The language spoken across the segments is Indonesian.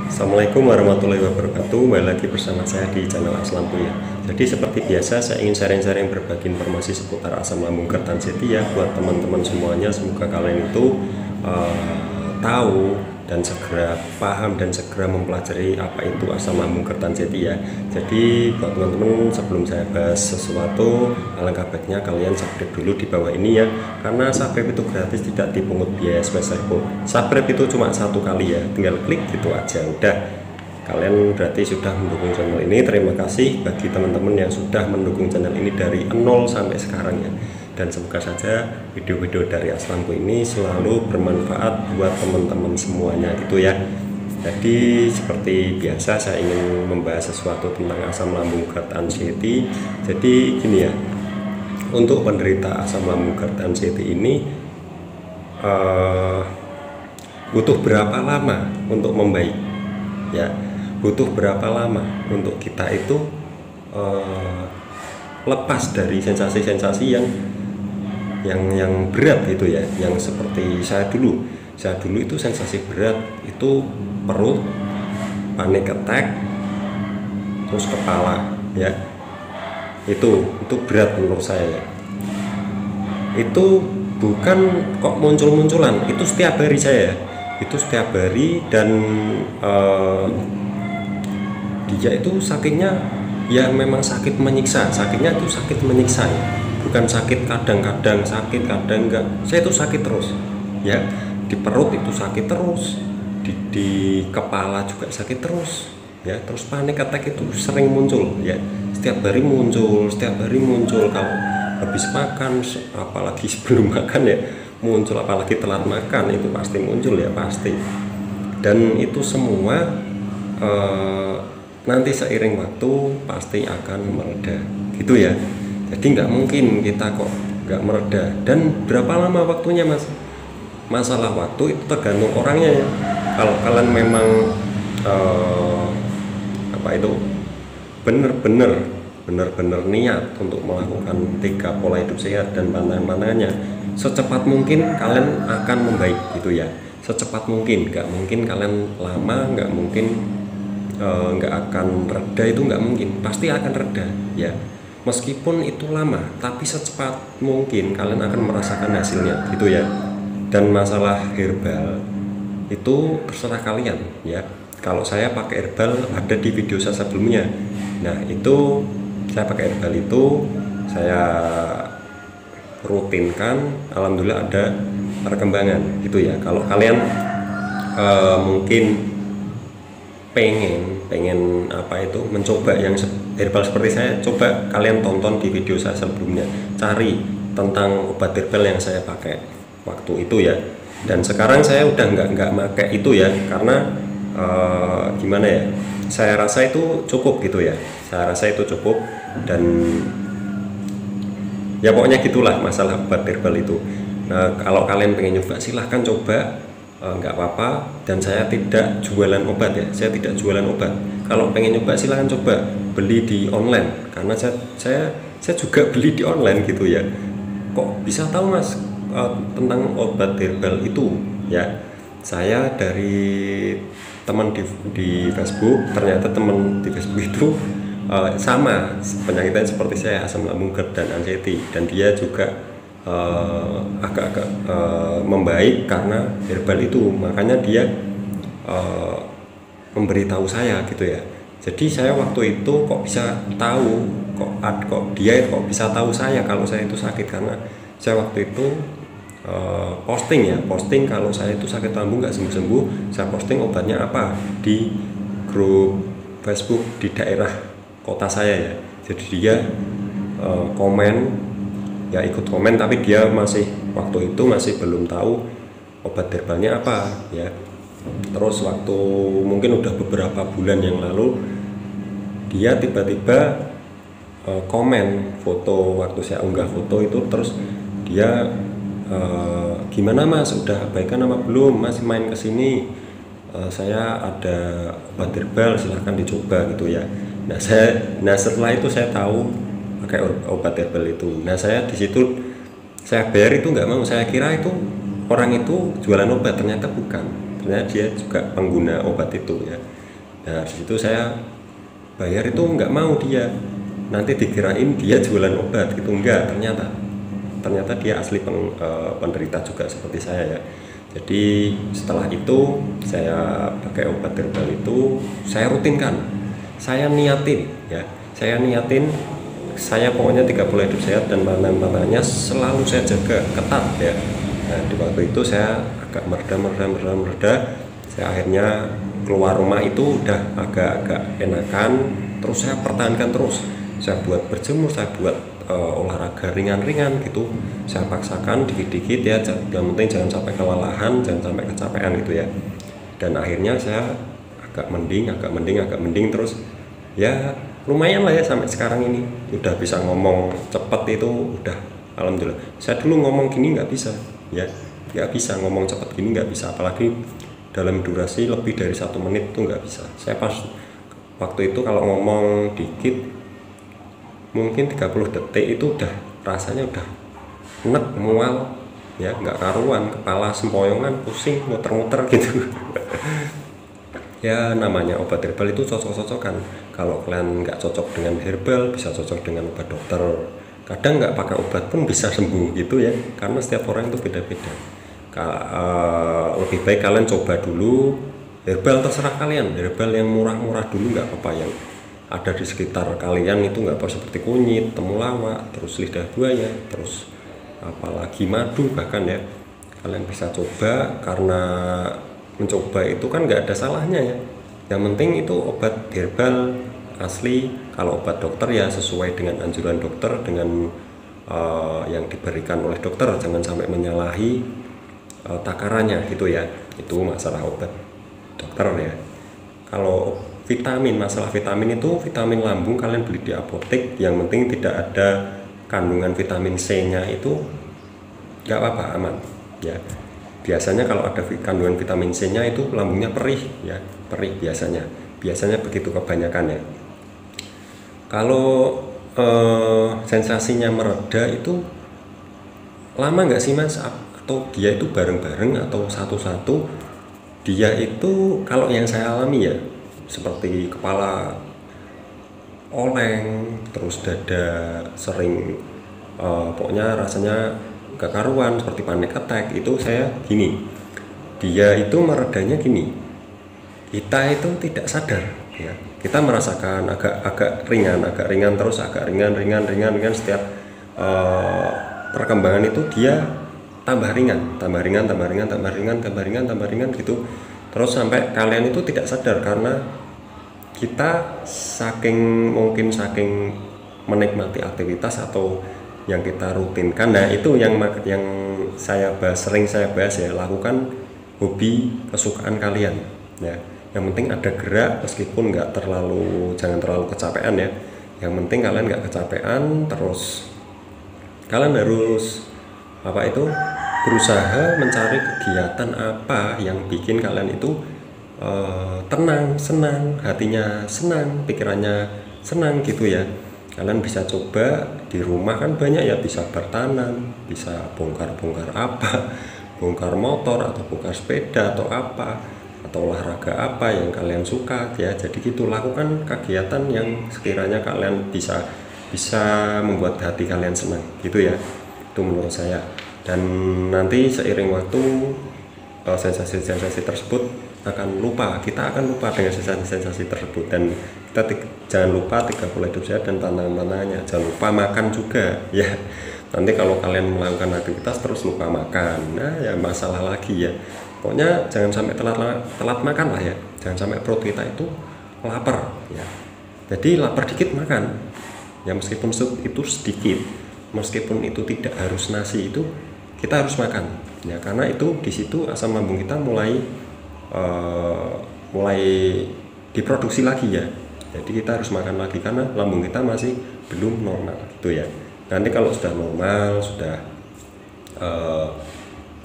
Assalamualaikum warahmatullahi wabarakatuh. Kembali lagi bersama saya di channel Aslam ya. Jadi seperti biasa saya ingin sharing-sharing berbagi informasi seputar asam lambung Kertanseti ya buat teman-teman semuanya. Semoga kalian itu tahu dan segera paham dan segera mempelajari apa itu asam lambung Kertanseti ya. Jadi buat teman-teman, sebelum saya bahas sesuatu, alangkah baiknya kalian subscribe dulu di bawah ini ya, karena subscribe itu gratis, tidak dipungut biaya sebesar pun. Subscribe itu cuma satu kali ya, tinggal klik gitu aja udah. Kalian berarti sudah mendukung channel ini. Terima kasih bagi teman-teman yang sudah mendukung channel ini dari 0 sampai sekarang ya. Dan semoga saja video-video dari Aslamku ini selalu bermanfaat buat teman-teman semuanya gitu ya. Jadi seperti biasa saya ingin membahas sesuatu tentang asam lambung Kertanseti. Jadi gini ya, untuk penderita asam lambung Kertanseti ini butuh berapa lama untuk membaik ya, butuh berapa lama untuk kita itu lepas dari sensasi-sensasi yang berat gitu ya, yang seperti saya dulu itu sensasi berat itu perut, panic attack, terus kepala ya, itu berat menurut saya ya. Itu bukan kok muncul-munculan, itu setiap hari saya, itu setiap hari. Dan dia itu sakitnya ya memang sakit menyiksa, sakitnya itu sakit menyiksa ya. Bukan sakit kadang-kadang sakit, kadang enggak. Saya itu sakit terus ya, di perut itu sakit terus, di kepala juga sakit terus ya. Terus panic attack itu sering muncul ya, setiap hari muncul. Kalau habis makan, apalagi sebelum makan ya muncul, apalagi telat makan itu pasti muncul ya, pasti. Dan itu semua nanti seiring waktu pasti akan mereda gitu ya. Jadi nggak mungkin kita kok nggak mereda. Dan berapa lama waktunya mas? Masalah waktu itu tergantung orangnya ya. Kalau kalian memang benar-benar niat untuk melakukan 3 pola hidup sehat dan pantangan-pantangannya, secepat mungkin kalian akan membaik gitu ya. Secepat mungkin, nggak mungkin kalian lama, nggak mungkin nggak akan reda, itu nggak mungkin, pasti akan reda ya. Meskipun itu lama, tapi secepat mungkin kalian akan merasakan hasilnya gitu ya. Dan masalah herbal itu terserah kalian ya. Kalau saya pakai herbal ada di video saya sebelumnya. Nah itu saya pakai herbal itu saya rutinkan, alhamdulillah ada perkembangan gitu ya. Kalau kalian mungkin pengen mencoba yang herbal seperti saya, coba kalian tonton di video saya sebelumnya, cari tentang obat herbal yang saya pakai waktu itu ya. Dan sekarang saya udah nggak pakai itu ya, karena gimana ya, saya rasa itu cukup gitu ya, saya rasa itu cukup. Dan ya pokoknya gitulah masalah obat herbal itu. Nah kalau kalian pengen nyoba silahkan coba, nggak apa-apa. Dan saya tidak jualan obat ya, saya tidak jualan obat. Kalau pengen nyoba silahkan coba beli di online, karena saya juga beli di online gitu ya. Kok bisa tahu mas tentang obat herbal itu ya? Saya dari teman di Facebook, ternyata teman di Facebook itu sama penyakitnya seperti saya, asam lambung Kertanseti, dan dia juga agak-agak membaik karena herbal itu. Makanya dia memberitahu saya gitu ya. Jadi saya waktu itu kok bisa tahu, kok dia bisa tahu saya kalau saya itu sakit, karena saya waktu itu posting kalau saya itu sakit lambung nggak sembuh-sembuh, saya posting obatnya apa di grup Facebook di daerah kota saya ya. Jadi dia komen ya, ikut komen, tapi dia waktu itu masih belum tahu obat herbalnya apa ya. Terus waktu mungkin udah beberapa bulan yang lalu, dia tiba-tiba komen foto, waktu saya unggah foto itu, terus dia gimana mas, udah baikan apa belum, masih main kesini, saya ada obat herbal silahkan dicoba gitu ya. Nah setelah itu saya tahu pakai obat herbal itu. Nah saya di situ saya bayar itu nggak mau, saya kira itu orang itu jualan obat, ternyata bukan. sebenarnya dia juga pengguna obat itu ya. Nah di situ saya bayar itu nggak mau dia, nanti dikirain dia jualan obat gitu, enggak, ternyata dia asli penderita juga seperti saya ya. Jadi setelah itu saya pakai obat herbal itu, saya rutinkan, saya niatin ya, saya pokoknya 3 pola hidup sehat dan mana-mananya selalu saya jaga ketat ya. Nah di waktu itu saya agak mereda, saya akhirnya keluar rumah itu udah agak-agak enakan, terus saya pertahankan terus, saya buat berjemur, saya buat olahraga ringan-ringan gitu, saya paksakan dikit-dikit ya, yang penting jangan sampai kelelahan, jangan sampai kecapean gitu ya. Dan akhirnya saya agak mending terus ya, lumayan lah ya sampai sekarang ini udah bisa ngomong cepet itu udah alhamdulillah. Saya dulu ngomong gini nggak bisa ya, nggak bisa ngomong cepet gini, nggak bisa, apalagi dalam durasi lebih dari 1 menit itu nggak bisa. Saya pas waktu itu kalau ngomong dikit mungkin 30 detik itu udah rasanya udah enek, mual ya, nggak karuan, kepala sempoyongan, pusing, muter-muter gitu. Ya namanya obat herbal itu cocok-cocokan. Kalau kalian nggak cocok dengan herbal, bisa cocok dengan obat dokter. Kadang nggak pakai obat pun bisa sembuh gitu ya, karena setiap orang itu beda-beda. Lebih baik kalian coba dulu herbal, terserah kalian, herbal yang murah-murah dulu nggak apa-apa, yang ada di sekitar kalian itu nggak apa, seperti kunyit, temulawak, terus lidah buaya, terus apalagi madu bahkan ya, kalian bisa coba, karena mencoba itu kan nggak ada salahnya ya. Yang penting itu obat herbal asli, kalau obat dokter ya sesuai dengan anjuran dokter, dengan yang diberikan oleh dokter, jangan sampai menyalahi takarannya gitu ya. Itu masalah obat dokter ya. Kalau vitamin, masalah vitamin itu vitamin lambung kalian beli di apotek, yang penting tidak ada kandungan vitamin C nya itu nggak apa-apa, aman ya. Biasanya kalau ada kandungan vitamin C nya itu lambungnya perih ya, perih biasanya begitu kebanyakan ya. Kalau sensasinya mereda itu lama nggak sih mas, atau dia itu bareng-bareng atau satu-satu? Dia itu kalau yang saya alami ya seperti kepala oleng, terus dada sering pokoknya rasanya gak karuan, seperti panic attack. Itu saya gini, dia itu meredanya gini, kita itu tidak sadar ya, kita merasakan agak ringan terus agak ringan setiap perkembangan itu dia tambah ringan gitu, terus sampai kalian itu tidak sadar, karena kita saking menikmati aktivitas atau yang kita rutinkan. Nah itu yang sering saya bahas ya, lakukan hobi kesukaan kalian ya, yang penting ada gerak, meskipun jangan terlalu kecapean ya, yang penting kalian nggak kecapean, terus kalian harus berusaha mencari kegiatan apa yang bikin kalian itu tenang, senang, hatinya senang, pikirannya senang gitu ya. Kalian bisa coba di rumah, kan banyak ya, bisa bertanam, bisa bongkar apa, bongkar motor atau bongkar sepeda atau apa, atau olahraga apa yang kalian suka ya. Jadi gitu, lakukan kegiatan yang sekiranya kalian bisa membuat hati kalian senang gitu ya. Itu menurut saya. Dan nanti seiring waktu sensasi-sensasi tersebut kita akan lupa dengan sensasi-sensasi tersebut. Dan kita jangan lupa 3 pola hidup sehat dan tantangannya, jangan lupa makan juga ya. Nanti kalau kalian melakukan aktivitas terus lupa makan, nah ya masalah lagi ya. Pokoknya jangan sampai telat makan lah ya, jangan sampai perut kita itu lapar ya. Jadi lapar dikit makan ya, meskipun itu sedikit, meskipun itu tidak harus nasi, itu kita harus makan ya, karena itu di situ asam lambung kita mulai diproduksi lagi ya. Jadi kita harus makan lagi karena lambung kita masih belum normal gitu ya. Nanti kalau sudah normal,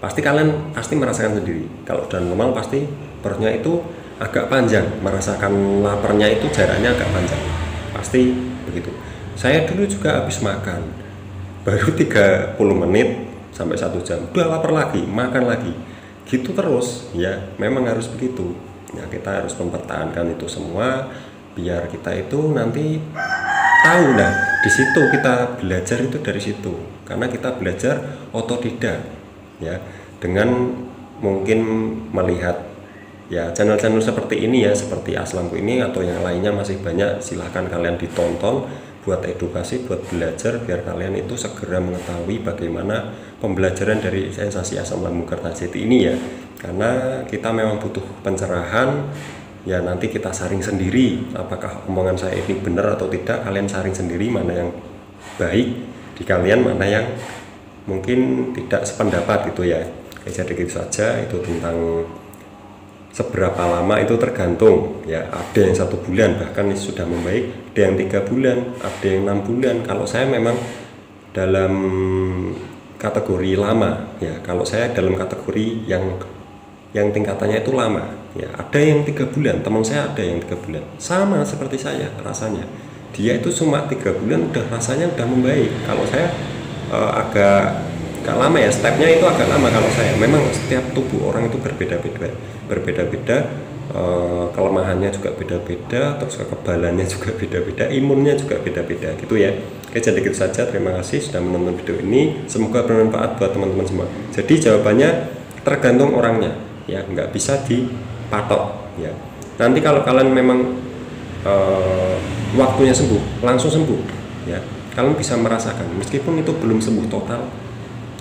kalian pasti merasakan sendiri. Kalau sudah normal pasti perutnya itu agak panjang, merasakan laparnya itu jaraknya agak panjang, pasti begitu. Saya dulu juga habis makan baru 30 menit sampai 1 jam udah lapar lagi, makan lagi. gitu terus ya, memang harus begitu ya. Kita harus mempertahankan itu semua biar kita itu nanti tahu. Nah di situ kita belajar itu dari situ, karena kita belajar otodidak ya, dengan mungkin melihat ya channel-channel seperti ini ya, seperti Aslamku ini atau yang lainnya masih banyak. Silahkan kalian ditonton buat edukasi, buat belajar, biar kalian itu segera mengetahui bagaimana pembelajaran dari sensasi asam lambung Kertajati ini ya. Karena kita memang butuh pencerahan ya, nanti kita saring sendiri apakah omongan saya ini benar atau tidak. Kalian saring sendiri mana yang baik di kalian, mana yang mungkin tidak sependapat gitu ya. Oke, jadi gitu saja. Itu tentang seberapa lama itu tergantung ya, ada yang 1 bulan bahkan sudah membaik, ada yang 3 bulan, ada yang 6 bulan. Kalau saya memang dalam kategori lama ya, kalau saya dalam kategori yang tingkatannya itu lama ya. Ada yang 3 bulan, teman saya ada yang 3 bulan, sama seperti saya rasanya. Dia itu cuma 3 bulan udah rasanya udah membaik. Kalau saya agak lama ya, stepnya itu agak lama. Kalau saya memang setiap tubuh orang itu berbeda-beda, kelemahannya juga beda-beda, terus kekebalannya juga beda-beda, imunnya juga beda-beda gitu ya. Oke, jadi gitu saja. Terima kasih sudah menonton video ini, semoga bermanfaat buat teman-teman semua. Jadi jawabannya tergantung orangnya ya, nggak bisa dipatok ya. Nanti kalau kalian memang waktunya sembuh, langsung sembuh ya, kalian bisa merasakan meskipun itu belum sembuh total,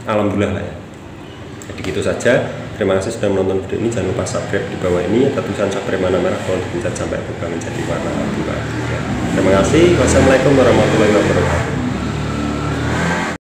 alhamdulillah lah ya. Jadi gitu saja. Terima kasih sudah menonton video ini. Jangan lupa subscribe. Di bawah ini ada tulisan subscribe warna merah, kalau dipencet sampai berubah menjadi warna abu-abu ya. Terima kasih. Wassalamualaikum warahmatullahi wabarakatuh.